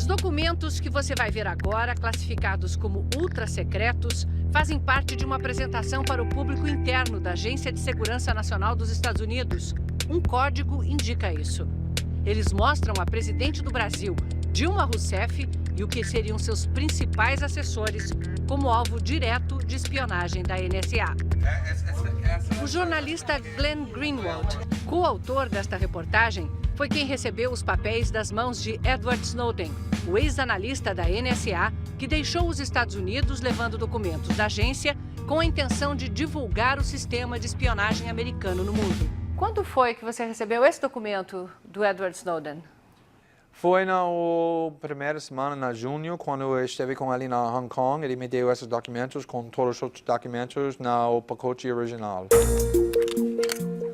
documentos que você vai ver agora, classificados como ultra-secretos, fazem parte de uma apresentação para o público interno da Agência de Segurança Nacional dos Estados Unidos. Um código indica isso. Eles mostram a presidente do Brasil, Dilma Rousseff, e o que seriam seus principais assessores como alvo direto de espionagem da NSA. O jornalista Glenn Greenwald, coautor desta reportagem, foi quem recebeu os papéis das mãos de Edward Snowden, o ex-analista da NSA, que deixou os Estados Unidos levando documentos da agência com a intenção de divulgar o sistema de espionagem americano no mundo. Quando foi que você recebeu esse documento do Edward Snowden? Foi na primeira semana, de junho, quando eu estive com ele na Hong Kong. Ele me deu esses documentos com todos os outros documentos no pacote original.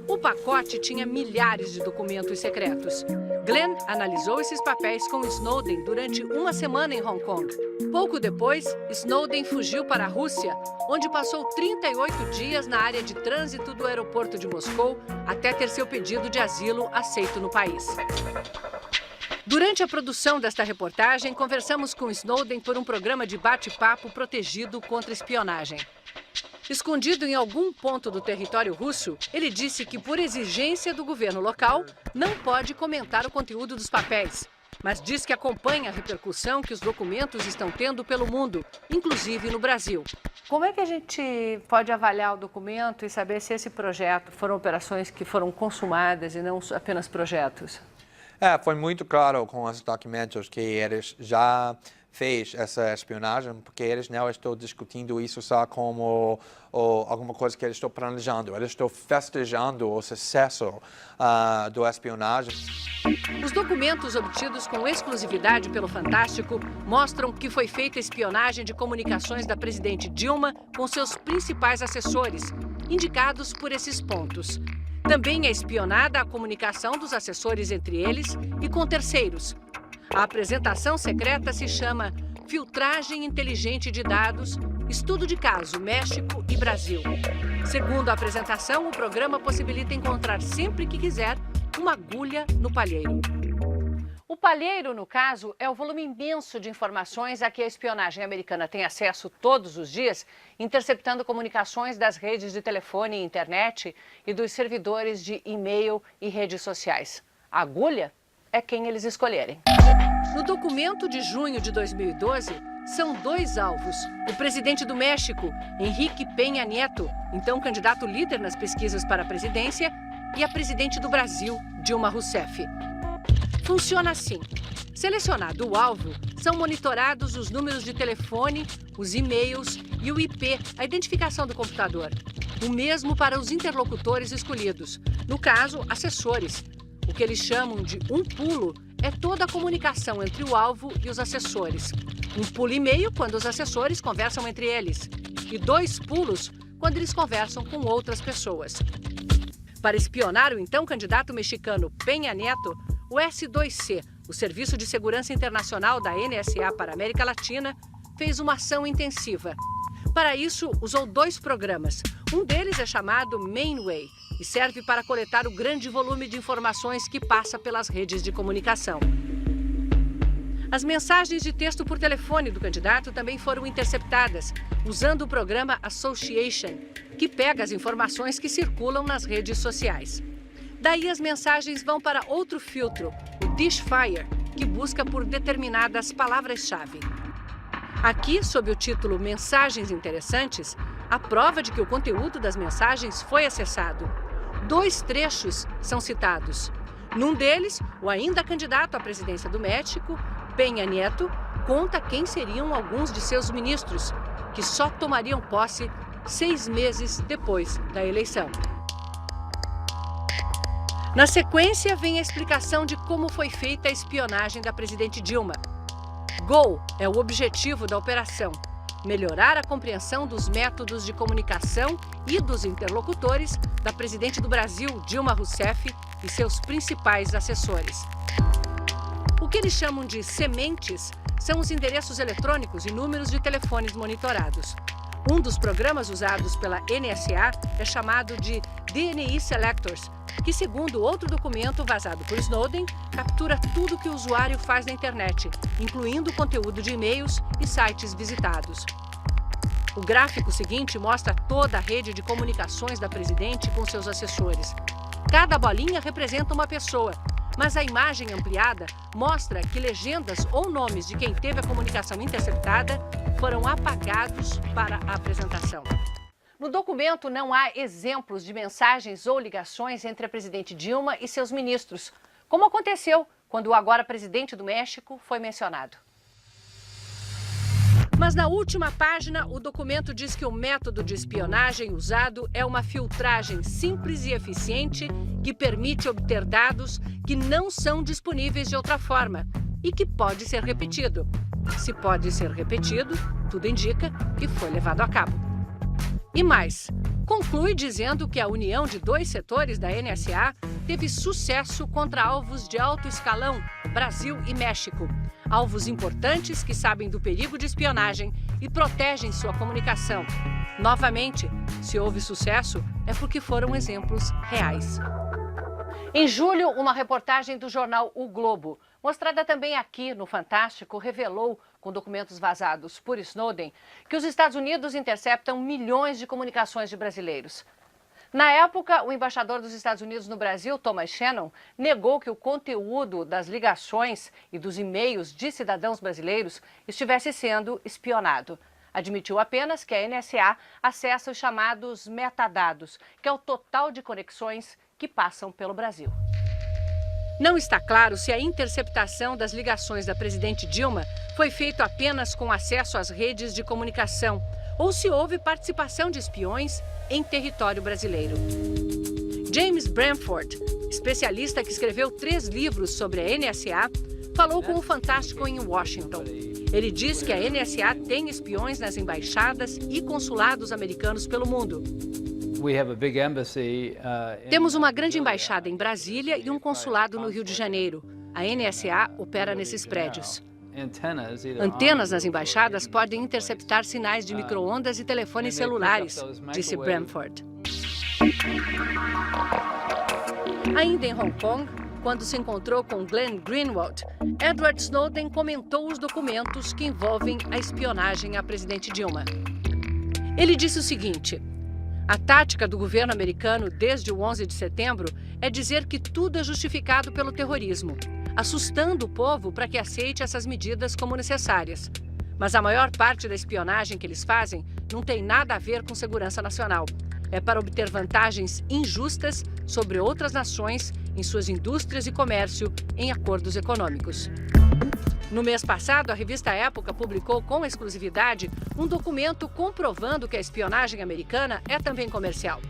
O pacote tinha milhares de documentos secretos. Glenn analisou esses papéis com Snowden durante uma semana em Hong Kong. Pouco depois, Snowden fugiu para a Rússia, onde passou 38 dias na área de trânsito do aeroporto de Moscou até ter seu pedido de asilo aceito no país. Durante a produção desta reportagem, conversamos com Snowden por um programa de bate-papo protegido contra espionagem. Escondido em algum ponto do território russo, ele disse que, por exigência do governo local, não pode comentar o conteúdo dos papéis, mas diz que acompanha a repercussão que os documentos estão tendo pelo mundo, inclusive no Brasil. Como é que a gente pode avaliar o documento e saber se esse projeto foram operações que foram consumadas e não apenas projetos? Foi muito claro com os documentos que eles já fez essa espionagem, porque eles não estão discutindo isso só como alguma coisa que eles estão planejando. Eles estão festejando o sucesso da espionagem. Os documentos obtidos com exclusividade pelo Fantástico mostram que foi feita espionagem de comunicações da presidente Dilma com seus principais assessores, indicados por esses pontos. Também é espionada a comunicação dos assessores entre eles e com terceiros. A apresentação secreta se chama Filtragem Inteligente de Dados, Estudo de Caso, México e Brasil. Segundo a apresentação, o programa possibilita encontrar sempre que quiser uma agulha no palheiro. O palheiro, no caso, é o volume imenso de informações a que a espionagem americana tem acesso todos os dias, interceptando comunicações das redes de telefone e internet e dos servidores de e-mail e redes sociais. A agulha é quem eles escolherem. No documento de junho de 2012, são dois alvos. O presidente do México, Enrique Peña Nieto, então candidato líder nas pesquisas para a presidência, e a presidente do Brasil, Dilma Rousseff. Funciona assim. Selecionado o alvo, são monitorados os números de telefone, os e-mails e o IP, a identificação do computador. O mesmo para os interlocutores escolhidos, no caso, assessores. O que eles chamam de um pulo é toda a comunicação entre o alvo e os assessores. Um pulo e meio quando os assessores conversam entre eles. E 2 pulos quando eles conversam com outras pessoas. Para espionar o então candidato mexicano Peña Nieto, o S2C, o Serviço de Segurança Internacional da NSA para a América Latina, fez uma ação intensiva. Para isso, usou 2 programas. Um deles é chamado Mainway e serve para coletar o grande volume de informações que passa pelas redes de comunicação. As mensagens de texto por telefone do candidato também foram interceptadas, usando o programa Association, que pega as informações que circulam nas redes sociais. Daí as mensagens vão para outro filtro, o Dishfire, que busca por determinadas palavras-chave. Aqui, sob o título Mensagens Interessantes, a prova de que o conteúdo das mensagens foi acessado. 2 trechos são citados. Num deles, o ainda candidato à presidência do México, Peña Nieto, conta quem seriam alguns de seus ministros, que só tomariam posse 6 meses depois da eleição. Na sequência, vem a explicação de como foi feita a espionagem da presidente Dilma. GO é o objetivo da operação: melhorar a compreensão dos métodos de comunicação e dos interlocutores da presidente do Brasil, Dilma Rousseff, e seus principais assessores. O que eles chamam de sementes são os endereços eletrônicos e números de telefones monitorados. Um dos programas usados pela NSA é chamado de DNI Selectors, que, segundo outro documento vazado por Snowden, captura tudo que o usuário faz na internet, incluindo conteúdo de e-mails e sites visitados. O gráfico seguinte mostra toda a rede de comunicações da presidente com seus assessores. Cada bolinha representa uma pessoa, mas a imagem ampliada mostra que legendas ou nomes de quem teve a comunicação interceptada foram apagados para a apresentação. No documento não há exemplos de mensagens ou ligações entre a presidente Dilma e seus ministros, como aconteceu quando o agora presidente do México foi mencionado. Mas na última página, o documento diz que o método de espionagem usado é uma filtragem simples e eficiente que permite obter dados que não são disponíveis de outra forma e que pode ser repetido. Se pode ser repetido, tudo indica que foi levado a cabo. E mais, conclui dizendo que a união de dois setores da NSA teve sucesso contra alvos de alto escalão, Brasil e México. Alvos importantes que sabem do perigo de espionagem e protegem sua comunicação. Novamente, se houve sucesso, é porque foram exemplos reais. Em julho, uma reportagem do jornal O Globo, mostrada também aqui no Fantástico, revelou, com documentos vazados por Snowden, que os Estados Unidos interceptam milhões de comunicações de brasileiros. Na época, o embaixador dos Estados Unidos no Brasil, Thomas Shannon, negou que o conteúdo das ligações e dos e-mails de cidadãos brasileiros estivesse sendo espionado. Admitiu apenas que a NSA acessa os chamados metadados, que é o total de conexões que passam pelo Brasil. Não está claro se a interceptação das ligações da presidente Dilma foi feita apenas com acesso às redes de comunicação ou se houve participação de espiões em território brasileiro. James Bramford, especialista que escreveu 3 livros sobre a NSA, falou com o Fantástico em Washington. Ele diz que a NSA tem espiões nas embaixadas e consulados americanos pelo mundo. Temos uma grande embaixada em Brasília e um consulado no Rio de Janeiro. A NSA opera nesses prédios. Antenas nas embaixadas podem interceptar sinais de micro-ondas e telefones celulares, disse Bramford. Ainda em Hong Kong, quando se encontrou com Glenn Greenwald, Edward Snowden comentou os documentos que envolvem a espionagem à presidente Dilma. Ele disse o seguinte: a tática do governo americano desde o 11 de setembro é dizer que tudo é justificado pelo terrorismo, assustando o povo para que aceite essas medidas como necessárias. Mas a maior parte da espionagem que eles fazem não tem nada a ver com segurança nacional. É para obter vantagens injustas sobre outras nações em suas indústrias e comércio em acordos econômicos. No mês passado, a revista Época publicou com exclusividade um documento comprovando que a espionagem americana é também comercial.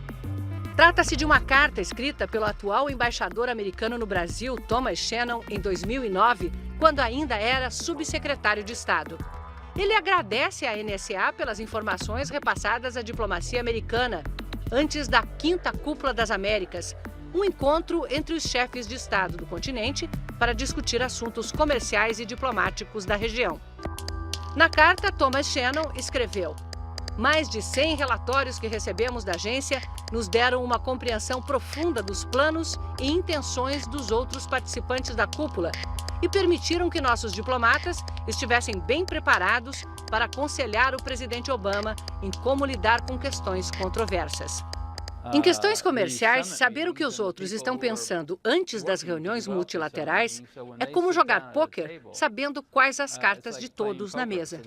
Trata-se de uma carta escrita pelo atual embaixador americano no Brasil, Thomas Shannon, em 2009, quando ainda era subsecretário de Estado. Ele agradece à NSA pelas informações repassadas à diplomacia americana, antes da 5ª Cúpula das Américas, um encontro entre os chefes de Estado do continente para discutir assuntos comerciais e diplomáticos da região. Na carta, Thomas Shannon escreveu: mais de 100 relatórios que recebemos da agência nos deram uma compreensão profunda dos planos e intenções dos outros participantes da cúpula e permitiram que nossos diplomatas estivessem bem preparados para aconselhar o presidente Obama em como lidar com questões controversas. Em questões comerciais, saber o que os outros estão pensando antes das reuniões multilaterais é como jogar pôquer sabendo quais as cartas de todos na mesa.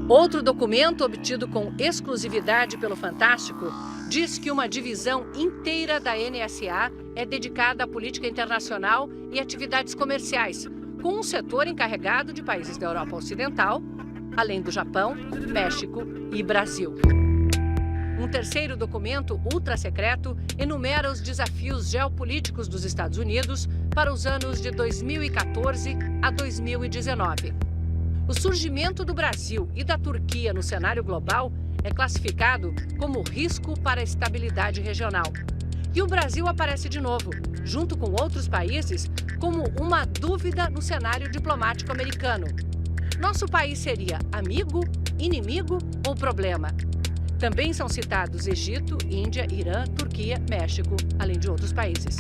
Outro documento obtido com exclusividade pelo Fantástico diz que uma divisão inteira da NSA é dedicada à política internacional e atividades comerciais, com um setor encarregado de países da Europa Ocidental, além do Japão, México e Brasil. Um terceiro documento ultra-secreto enumera os desafios geopolíticos dos Estados Unidos para os anos de 2014 a 2019. O surgimento do Brasil e da Turquia no cenário global é classificado como risco para a estabilidade regional. E o Brasil aparece de novo, junto com outros países, como uma dúvida no cenário diplomático americano. Nosso país seria amigo, inimigo ou problema? Também são citados Egito, Índia, Irã, Turquia, México, além de outros países.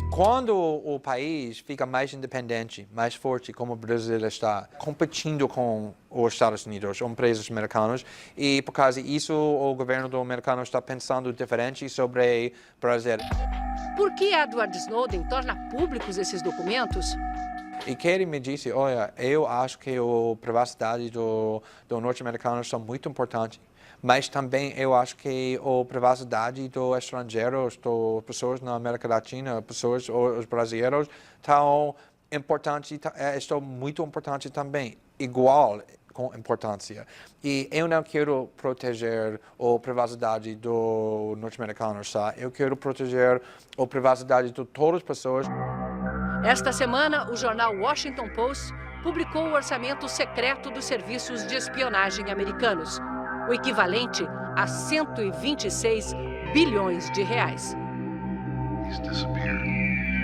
Quando o país fica mais independente, mais forte, como o Brasil está, competindo com os Estados Unidos, empresas americanas, e por causa disso o governo americano está pensando diferente sobre o Brasil. Por que Edward Snowden torna públicos esses documentos? E Kerry me disse, olha, eu acho que a privacidade do norte-americano são muito importante. Mas também eu acho que a privacidade dos estrangeiros, das pessoas na América Latina, os brasileiros, estão muito importante também, igual com importância. E eu não quero proteger a privacidade do norte-americano, tá? Eu quero proteger a privacidade de todas as pessoas. Esta semana, o jornal Washington Post publicou o orçamento secreto dos serviços de espionagem americanos, o equivalente a 126 bilhões de reais. He's disappeared.